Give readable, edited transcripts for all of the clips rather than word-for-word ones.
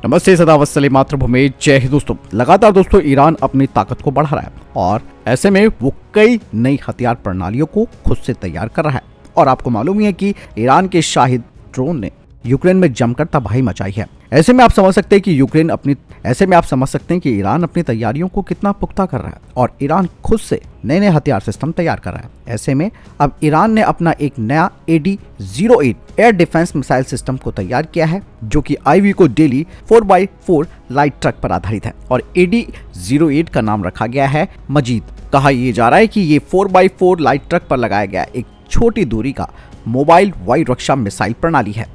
नमस्ते, सदा वत्सले मातृभूमि, जय हिंद। दोस्तों, लगातार दोस्तों ईरान अपनी ताकत को बढ़ा रहा है और ऐसे में वो कई नई हथियार प्रणालियों को खुद से तैयार कर रहा है। और आपको मालूम ही है कि ईरान के शाहिद ड्रोन ने यूक्रेन में जमकर तबाही मचाई है। ऐसे में आप समझ सकते हैं कि ईरान अपनी तैयारियों को कितना पुख्ता कर रहा है और ईरान खुद से नए नए हथियार सिस्टम तैयार कर रहा है। ऐसे में अब ईरान ने अपना एक नया AD-08 air defence missile system को तैयार किया है, जो कि IVCO daily 4x4 light truck पर आधारित है और AD-08 का नाम रखा गया है मजीद। कहा यह जा रहा है कि ये 4x4 लाइट ट्रक पर लगाया गया एक छोटी दूरी का मोबाइल वायु रक्षा मिसाइल प्रणाली है,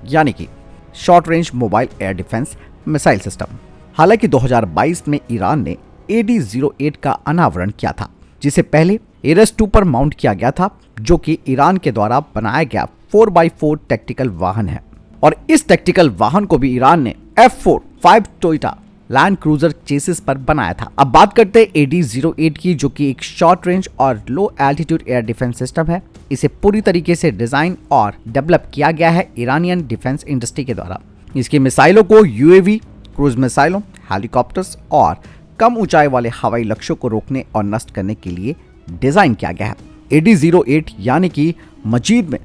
यानी कि short range mobile air defence missile system. हालांकि 2022 में ईरान ने AD-08 का अनावरण किया था, जिसे पहले एरस-2 पर माउंट किया गया था, जो कि ईरान के द्वारा बनाया गया 4x4 टैक्टिकल वाहन है। और इस टैक्टिकल वाहन को भी ईरान ने F-4 Toyota land cruiser chassis पर बनाया था। अब बात करते हैं AD-08 की, जो कि एक शॉर्ट रेंज और लो एल्टीट्यूड एयर डिफेंस सिस्टम है। इसे पूरी तरीके से डिजाइन और डेवलप किया गया है ईरानियन डिफेंस इंडस्ट्री के द्वारा। इसकी मिसाइलों को UAV, क्रूज मिसाइलों, हेलीकॉप्टर्स और कम ऊंचाई वाले हवाई लक्ष्यों को रोकने और नष्ट करने के लिए डिजाइन किया गया है। AD-08 यानी कि मजीद में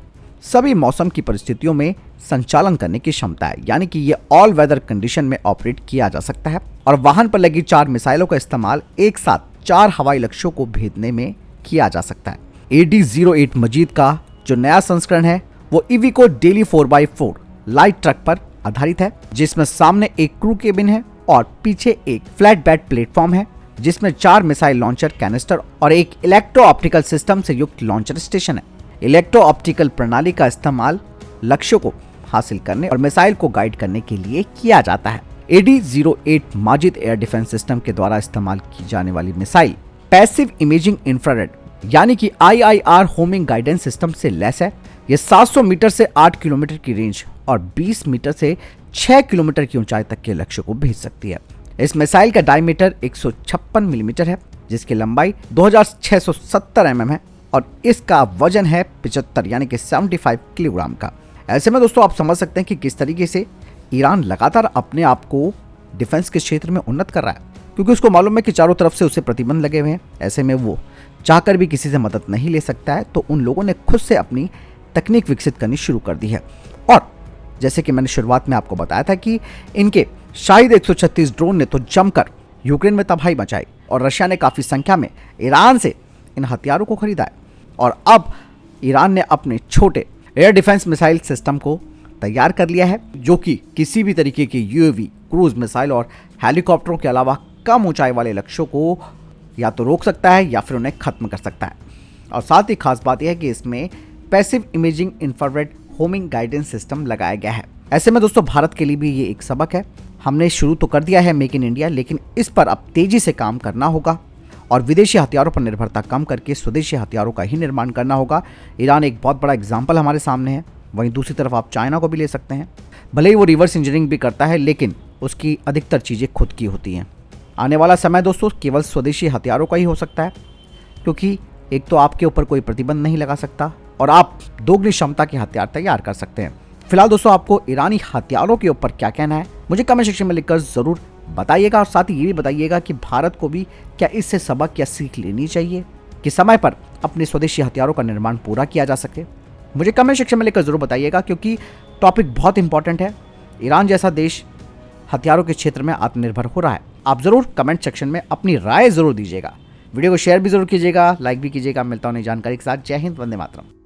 सभी मौसम की परिस्थितियों में संचालन करने की क्षमता है, यानी कि ये ऑल वेदर कंडीशन में ऑपरेट किया जा सकता है। और वाहन पर लगी 4 मिसाइलों का इस्तेमाल एक साथ 4 हवाई लक्ष्यों को भेदने में किया जा सकता है। AD-08 मजीद का जो नया संस्करण है वो IVCO daily 4x4 light truck पर आधारित है, जिसमें सामने एक क्रू केबिन है और पीछे एक फ्लैट बेड प्लेटफॉर्म है, जिसमें 4 मिसाइल लॉन्चर कैनिस्टर और एक इलेक्ट्रो ऑप्टिकल सिस्टम से युक्त लॉन्चर स्टेशन है। इलेक्ट्रो ऑप्टिकल प्रणाली का इस्तेमाल लक्ष्यों को हासिल करने और मिसाइल को गाइड करने के लिए किया जाता है। AD-08 Majid air defence system के द्वारा इस्तेमाल की जाने वाली मिसाइल पैसिव इमेजिंग इंफ्रारेड यानी कि IIR होमिंग गाइडेंस सिस्टम से लैस है। यह 700 मीटर से 8 किलोमीटर की रेंज और 20 मीटर से 6 किलोमीटर की ऊंचाई तक के लक्ष्य को भेज सकती है। इस मिसाइल का डायमीटर 156 मिलीमीटर है, जिसकी लंबाई 2670 mm है और इसका वजन है 75 यानी कि 75 किलोग्राम का। ऐसे में दोस्तों आप समझ सकते हैं कि किस तरीके से ईरान लगातार अपने आप को डिफेंस के क्षेत्र में उन्नत कर रहा है, क्योंकि उसको मालूम है कि चारों तरफ से उसे प्रतिबंध लगे हुए हैं। ऐसे में वो चाहकर भी किसी से मदद नहीं ले सकता है, तो उन लोगों ने खुद से अपनी तकनीक विकसित करनी शुरू कर दी है। और जैसे कि मैंने शुरुआत में आपको बताया था कि इनके शाहिद 136 ड्रोन ने तो जमकर यूक्रेन में तबाही मचाई और रशिया ने काफ़ी संख्या में ईरान से इन हथियारों को खरीदा है। और अब ईरान ने अपने छोटे एयर डिफेंस मिसाइल सिस्टम को तैयार कर लिया है, जो कि किसी भी तरीके के UAV, क्रूज मिसाइल और हेलीकॉप्टरों के अलावा कम ऊंचाई वाले लक्ष्यों को या तो रोक सकता है या फिर उन्हें खत्म कर सकता है। और साथ ही खास बात यह है कि इसमें passive imaging infrared homing guidance system लगाया गया है। ऐसे में दोस्तों भारत के लिए भी ये एक सबक है। हमने शुरू तो कर दिया है मेक इन इंडिया, लेकिन इस पर अब तेजी से काम करना होगा और विदेशी हथियारों पर निर्भरता कम करके स्वदेशी हथियारों का ही निर्माण करना होगा। ईरान एक बहुत बड़ा एग्जाम्पल हमारे सामने है। वहीं दूसरी तरफ आप चाइना को भी ले सकते हैं। भले ही वो रिवर्स इंजीनियरिंग भी करता है, लेकिन उसकी अधिकतर चीज़ें खुद की होती हैं। आने वाला समय दोस्तों केवल स्वदेशी हथियारों का ही हो सकता है, क्योंकि एक तो आपके ऊपर कोई प्रतिबंध नहीं लगा सकता और आप दोगुनी क्षमता के हथियार तैयार कर सकते हैं। फिलहाल दोस्तों आपको ईरानी हथियारों के ऊपर क्या कहना है मुझे कमेंट सेक्शन में लिखकर ज़रूर बताइएगा। और साथ ही ये भी बताइएगा कि भारत को भी क्या इससे सबक या सीख लेनी चाहिए कि समय पर अपने स्वदेशी हथियारों का निर्माण पूरा किया जा सके। मुझे कमेंट सेक्शन में लिखकर ज़रूर बताइएगा, क्योंकि टॉपिक बहुत इंपॉर्टेंट है। ईरान जैसा देश हथियारों के क्षेत्र में आत्मनिर्भर हो रहा है। आप ज़रूर कमेंट सेक्शन में अपनी राय ज़रूर दीजिएगा। वीडियो को शेयर भी ज़रूर कीजिएगा, लाइक भी कीजिएगा। मिलता हूं नई जानकारी के साथ। जय हिंद, वंदे मातरम।